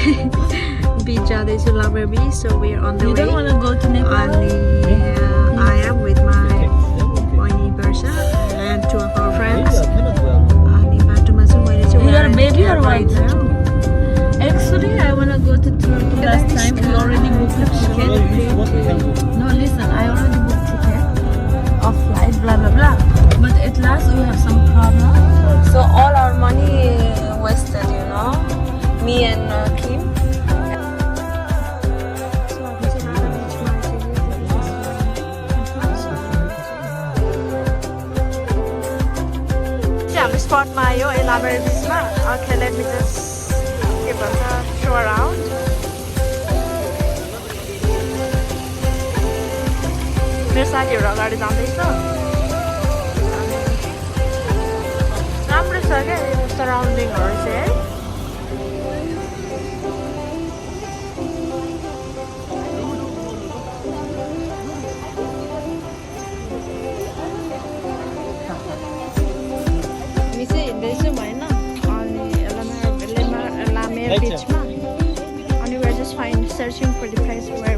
beach जाँदैछु Lover Beach, so we are on the You way. don't want to go to Nepal? अनि I am with my बहिनी Bersha and two of our friends. अनि बाटोमा चाहिँ मैले चाहिँ You got a baby or what? right now. Actually, I want to go to Turkey last time. We already booked a ticket. No, listen, I already booked ticket of flight, blah blah blah. But at last we have some problem. So all our money wasted, you know, me and Kim. I'm spot Mayo in Lover Beach. Okay, let me just give us a show around. मेरो साथीहरू अगाडि जाँदैछ राम्रो छ क्या सराउन्डिङहरू चाहिँ है हामी चाहिँ हिँड्दैछौँ होइन अनि लामेर बिचमा अनि we're just searching for the place where